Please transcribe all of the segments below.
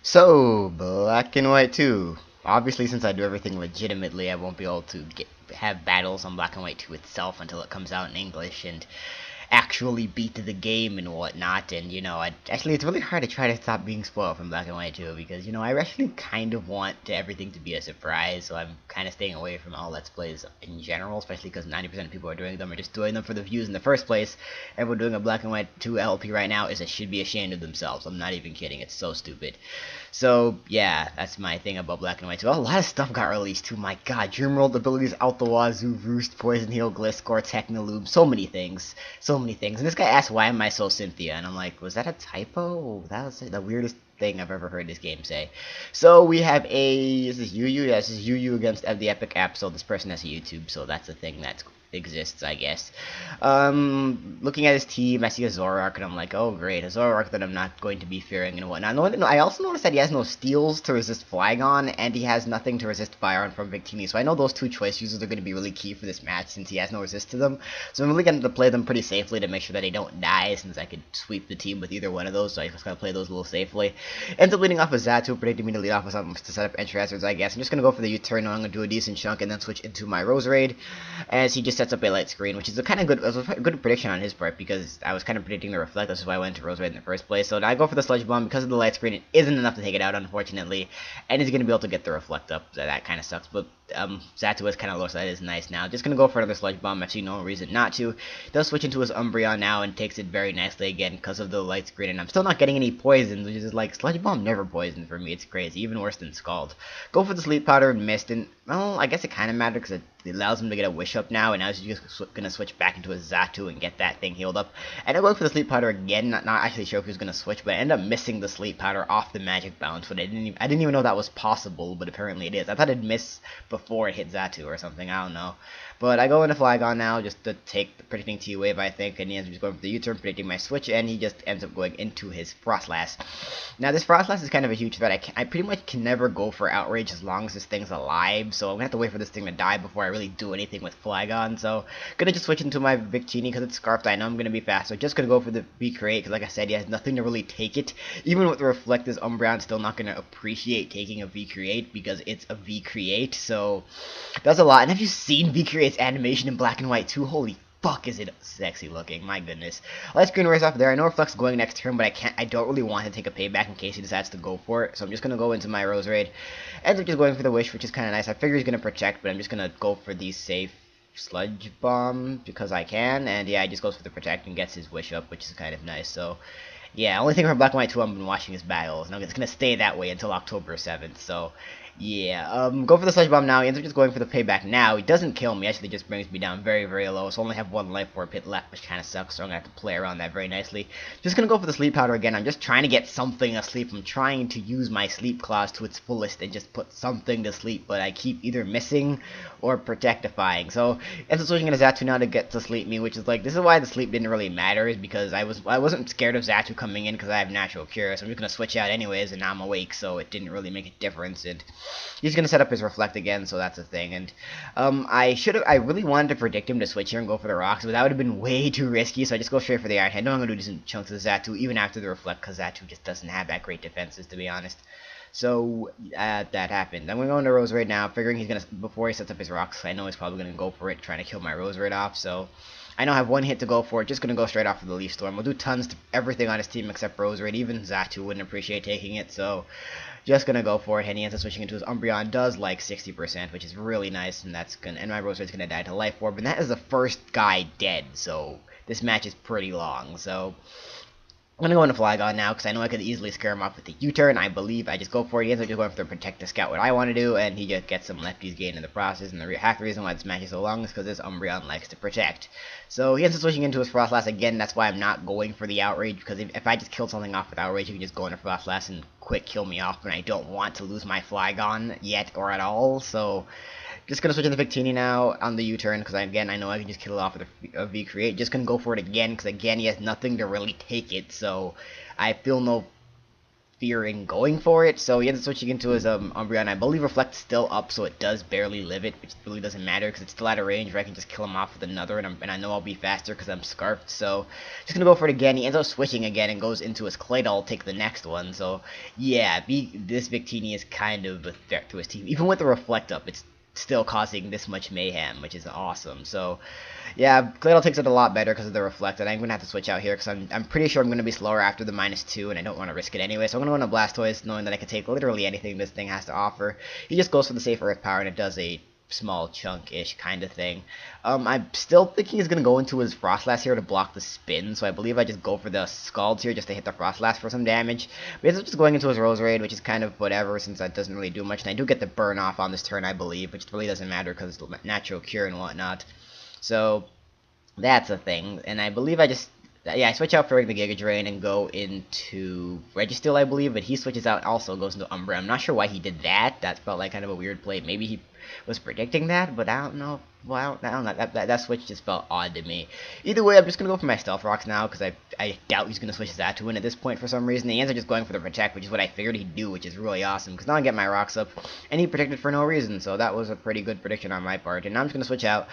So, Black and White 2. Obviously, since I do everything legitimately, I won't be able to have battles on Black and White 2 itself until it comes out in English and actually beat the game and whatnot. And, actually, it's really hard to try to stop being spoiled from Black and White 2 because, I actually kind of want everything to be a surprise, so I'm kind of staying away from all Let's Plays in general, especially because 90% of people are doing them are just doing them for the views in the first place. Everyone doing a Black and White 2 LP right now should be ashamed of themselves. I'm not even kidding. It's so stupid. So, yeah, that's my thing about Black and White 2. A lot of stuff got released too. My god, Dreamworld abilities out the wazoo, Roost, Poison Heal, Gliscor, Technolube, so many things. So many things. And this guy asked, why am I so Cynthia? And I'm like, was that a typo? That was the weirdest thing I've ever heard this game say. So we have is this Yu? Yeah, this is Yu against TheEpicAbsol. This person has a YouTube, so that's a thing that exists, I guess. Looking at his team, I see a Zoroark, and I'm like, oh great, a Zoroark that I'm not going to be fearing and whatnot. I also noticed that he has no steals to resist Flygon, and he has nothing to resist Firearm from Victini, so I know those two choice uses are going to be really key for this match since he has no resist to them. So I'm really going to play them pretty safely to make sure that they don't die, since I could sweep the team with either one of those, so I just gotta play those a little safely. Ends up leading off with Xatu, predicting me to lead off with something to set up entry hazards, I guess. I'm just going to go for the U-turn, knowing I'm going to do a decent chunk, and then switch into my Roserade, as he just sets up a light screen, which is a kind of good prediction on his part, because I was kind of predicting the Reflect. That's why I went to Roserade in the first place. So now I go for the Sludge Bomb. Because of the light screen, it isn't enough to take it out, unfortunately, and he's going to be able to get the Reflect up, so that kind of sucks, but Xatu is kind of low, so that is nice now. Just going to go for another Sludge Bomb. I see no reason not to. Does switch into his Umbreon now, and takes it very nicely again because of the light screen, and I'm still not getting any poisons, which is like, Sludge Bomb never poisoned for me. It's crazy, even worse than Scald. Go for the Sleep Powder and missed, and, well, I guess it kind of matters because it allows him to get a Wish Up now, and now he's just going to switch back into his Xatu and get that thing healed up. And I'm going for the Sleep Powder again, not actually sure if he was going to switch, but I ended up missing the Sleep Powder off the Magic Bounce, but I didn't even know that was possible, but apparently it is. I thought it'd miss before it hit Xatu or something, I don't know. But I go into Flygon now just to take the predicting T-Wave, I think, and he ends up just going for the U-turn, predicting my switch, and he just ends up going into his Frostlass. Now, this Frostlass is kind of a huge threat. I pretty much can never go for Outrage as long as this thing's alive, so I'm going to have to wait for this thing to die before I really do anything with Flygon, so going to just switch into my Victini because it's Scarfed. I know I'm going to be fast, so just going to go for the V-Create, because like I said, he has nothing to really take it. Even with the Reflect, this Umbreon's still not going to appreciate taking a V-Create because it's a V-Create, so that's a lot. And have you seen V-Create's animation in Black and White 2? Holy fuck, is it sexy looking, my goodness. Light screen race off there. I know Reflect's going next turn, but I don't really want to take a payback in case he decides to go for it, so I'm just gonna go into my Roserade. Ends up just going for the Wish, which is kinda nice. I figure he's gonna protect, but I'm just gonna go for the safe Sludge Bomb because I can, and yeah, he just goes for the protect and gets his Wish up, which is kind of nice. So yeah, only thing from Black and White 2 I've been watching his battles, and it's gonna stay that way until October 7th, so yeah, go for the Sludge Bomb now. He ends up just going for the payback now. He doesn't kill me, actually just brings me down very, very low, so I only have one life orb hit left, which kind of sucks, so I'm going to have to play around that very nicely. Just going to go for the Sleep Powder again. I'm just trying to get something asleep. I'm trying to use my Sleep Claws to its fullest and just put something to sleep, but I keep either missing or Protectifying. So, ends up switching into Xatu now to get to sleep me, which is like, this is why the sleep didn't really matter, is because I wasn't scared of Xatu coming in because I have Natural Cure, so I'm just going to switch out anyways, and now I'm awake, so it didn't really make a difference, and he's going to set up his Reflect again, so that's a thing. And I really wanted to predict him to switch here and go for the Rocks, but that would have been way too risky, so I just go straight for the Iron Head. I know I'm going to do decent chunks of Xatu even after the Reflect, because Xatu just doesn't have that great defenses, to be honest. So that happened. I'm going to go into Roserade now, figuring he's going to, before he sets up his Rocks, I know he's probably going to go for it, trying to kill my Roserade off, so I know I have one hit to go for it, just going to go straight off of the Leaf Storm. We'll do tons to everything on his team except Roserade, even Xatu wouldn't appreciate taking it, so just gonna go for it, and he ends up switching into his Umbreon, does like 60%, which is really nice, and and my Roserade's gonna die to Life Orb, and that is the first guy dead, so this match is pretty long, so I'm going to go into Flygon now, because I know I could easily scare him off with the U-turn. I believe I just go for it. He ends up just going for the Protect to scout what I want to do, and he just gets some lefties gain in the process, and half the reason why this match is so long is because this Umbreon likes to protect. So he ends up switching into his Frostlass again. That's why I'm not going for the Outrage, because if I just killed something off with Outrage, he can just go into Frostlass and quick kill me off, and I don't want to lose my Flygon yet or at all, so just gonna switch into Victini now on the U-turn, because again, I know I can just kill it off with a V-Create. Just gonna go for it again, because again, he has nothing to really take it, so I feel no fearing going for it, so he ends up switching into his Umbreon. I believe Reflect's still up, so it does barely live it, which really doesn't matter because it's still out of range where I can just kill him off with another, and I know I'll be faster because I'm Scarfed, so just gonna go for it again. He ends up switching again and goes into his Claydol, take the next one, so yeah, this Victini is kind of a threat to his team. Even with the Reflect up, it's still causing this much mayhem, which is awesome. So yeah, Claydol takes it a lot better because of the Reflect, and I'm going to have to switch out here because I'm pretty sure I'm going to be slower after the -2, and I don't want to risk it anyway. So I'm going to go into Blastoise, knowing that I can take literally anything this thing has to offer. He just goes for the safe Earth Power, and it does a small chunk-ish kind of thing. I'm still thinking he's going to go into his Frostlass here to block the spin, so I believe I just go for the Scalds here just to hit the Frostlass for some damage. But he's just going into his Roserade, which is kind of whatever since that doesn't really do much, and I do get the burn off on this turn, I believe, which really doesn't matter because it's natural cure and whatnot. So that's a thing, and I believe I switch out for the Giga Drain and go into Registeel, I believe, but he switches out and also goes into Umbra. I'm not sure why he did that. That felt like kind of a weird play. Maybe he was predicting that, but I don't know. Well, I don't know. That switch just felt odd to me. Either way, I'm just going to go for my Stealth Rocks now, because I doubt he's going to switch that to win at this point for some reason. He ends up just going for the Protect, which is what I figured he'd do, which is really awesome, because now I get my Rocks up, and he protected for no reason, so that was a pretty good prediction on my part. And now I'm just going to switch out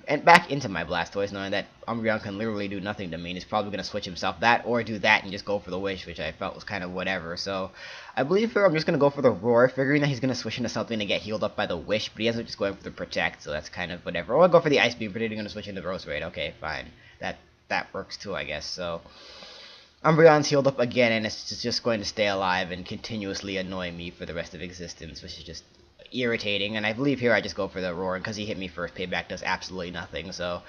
and back into my Blastoise, knowing that Umbreon can literally do nothing to me, and he's probably going to switch himself that, or do that and just go for the Wish, which I felt was kind of whatever. So I believe here I'm just going to go for the Roar, figuring that he's going to switch into something to get healed up by the Wish, but he ends up just going for the Protect, so that's kind of whatever. Or I'll go for the Ice Beam, but he's going to switch into Roserade. Okay, fine. That works too, I guess. So Umbreon's healed up again, and it's just going to stay alive and continuously annoy me for the rest of existence, which is just irritating. And I believe here I just go for the Roar, and because he hit me first, Payback does absolutely nothing. So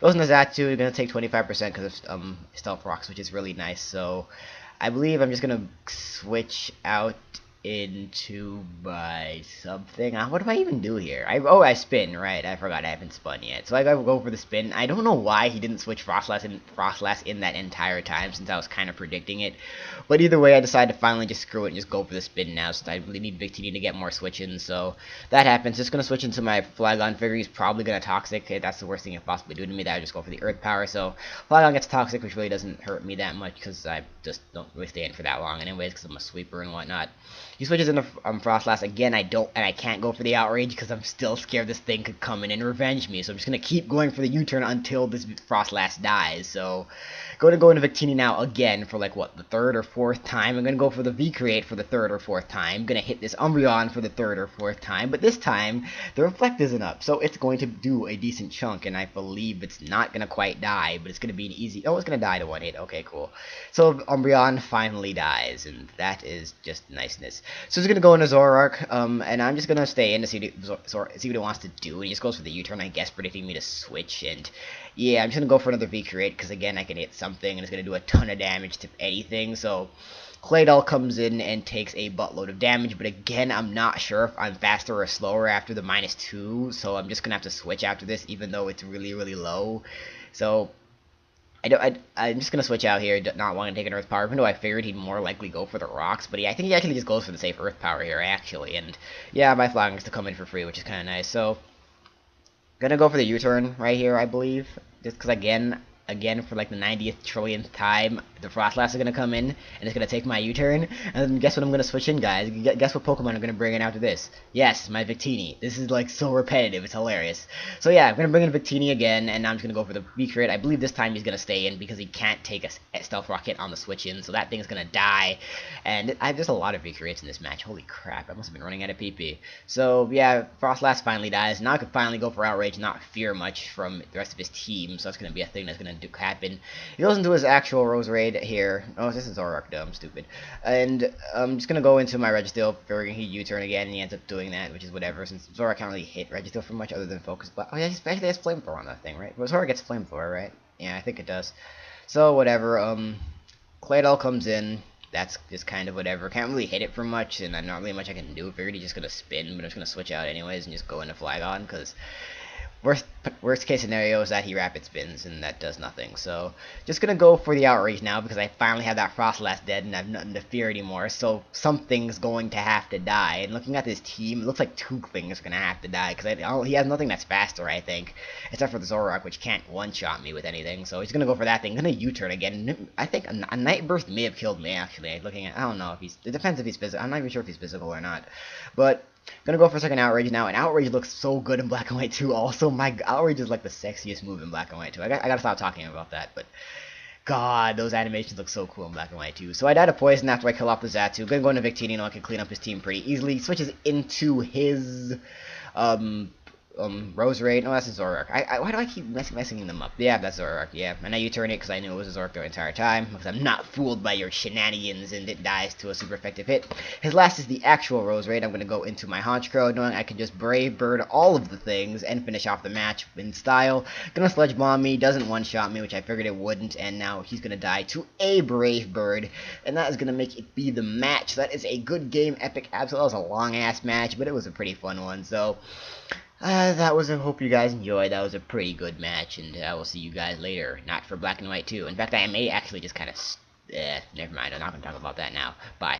goes into that too. He's going to take 25% because of Stealth Rocks, which is really nice. So I believe I'm just going to switch out into my something. What do I even do here? I spin, right? I forgot I haven't spun yet. So I gotta go for the spin. I don't know why he didn't switch Frostlass in that entire time, since I was kind of predicting it. But either way, I decided to finally just screw it and just go for the spin now, since I really need Victini to get more switching. So that happens. Just gonna switch into my Flygon. Figure he's probably gonna Toxic. That's the worst thing he could possibly do to me. That I just go for the Earth Power. So Flygon gets Toxic, which really doesn't hurt me that much because I just don't really stay in for that long anyways, because I'm a sweeper and whatnot. He switches into Frostlass again. I can't go for the Outrage because I'm still scared this thing could come in and revenge me. So I'm just gonna keep going for the U-turn until this Frostlass dies. So going to go into Victini now again for like what, the third or fourth time. I'm gonna go for the V-Create for the third or fourth time. I'm gonna hit this Umbreon for the third or fourth time, but this time the Reflect isn't up, so it's going to do a decent chunk, and I believe it's not gonna quite die, but it's gonna be an easy. Oh, it's gonna die to one hit. Okay, cool. So Umbreon finally dies, and that is just niceness. So he's gonna go into Zoroark, and I'm just gonna stay in to see what he wants to do. And he just goes for the U-turn, I guess, predicting me to switch. And yeah, I'm just gonna go for another V-Create because again, I can hit something, and it's gonna do a ton of damage to anything. So Claydol comes in and takes a buttload of damage, but again, I'm not sure if I'm faster or slower after the -2, so I'm just gonna have to switch after this, even though it's really, really low. So I'm just going to switch out here, not wanting to take an Earth Power, even though I figured he'd more likely go for the Rocks. But yeah, I think he actually just goes for the safe Earth Power here, actually. And yeah, my Flygon gets to come in for free, which is kind of nice. So, going to go for the U-turn right here, I believe. Just because, again, for like the 90th trillionth time, the Frostlass is going to come in, and it's going to take my U-turn. And then guess what I'm going to switch in, guys? Guess what Pokemon I'm going to bring in after this? Yes, my Victini. This is like so repetitive, it's hilarious. So yeah, I'm going to bring in Victini again, and now I'm just going to go for the V-Create. I believe this time he's going to stay in because he can't take a Stealth Rock hit on the switch-in, so that thing's going to die. And there's a lot of V-Creates in this match. Holy crap, I must have been running out of PP. So yeah, Frostlass finally dies. Now I can finally go for Outrage, not fear much from the rest of his team, so that's going to be a thing that's going to happen. He goes into his actual Roserade here. Oh, this is Zoroark, dumb, stupid. And I'm just gonna go into my Registeel, figuring he U-turn again, and he ends up doing that, which is whatever, since Zoroark can't really hit Registeel for much other than Focus Blast. Oh yeah, he actually has Flamethrower on that thing, right? But Zoroark gets Flamethrower, right? Yeah, I think it does. So whatever. Claydol comes in. That's just kind of whatever. Can't really hit it for much, and not really much I can do. Figured he's just gonna spin, but I'm just gonna switch out anyways and just go into Flygon, because Worst worst case scenario is that he rapid spins and that does nothing. So just gonna go for the outrage now because I finally have that Frostlass dead and I have nothing to fear anymore. So something's going to have to die. And looking at this team, it looks like two things are gonna have to die because he has nothing that's faster, I think, except for the Zoroark, which can't one-shot me with anything. So he's gonna go for that thing. Gonna U-turn again. I think a Night Burst may have killed me actually. Looking at, I don't know if he's. It depends if he's physical. I'm not even sure if he's physical or not, but. Gonna go for a second Outrage now, and Outrage looks so good in Black and White too. Also, my Outrage is like the sexiest move in Black and White too. I gotta stop talking about that, but God, those animations look so cool in Black and White too. So I died of poison after I kill off the Xatu. Gonna go into Victini, and I can clean up his team pretty easily. Switches into his Roserade. No, that's a Zoroark. Why do I keep messing them up? Yeah, that's Zoroark. Yeah, and now you turn it because I knew it was a Zoroark the entire time because I'm not fooled by your shenanigans, and it dies to a super effective hit. His last is the actual Roserade. I'm gonna go into my Honchkrow, knowing I can just Brave Bird all of the things and finish off the match in style. Gonna Sludge Bomb me, doesn't one-shot me, which I figured it wouldn't, and now he's gonna die to a Brave Bird, and that is gonna make it be the match. So that is a good game, TheEpicAbsol. That was a long-ass match, but it was a pretty fun one. So. That was, I hope you guys enjoyed. That was a pretty good match, and I will see you guys later. Not for Black and White 2. In fact, I may actually just kind of, never mind, I'm not going to talk about that now. Bye.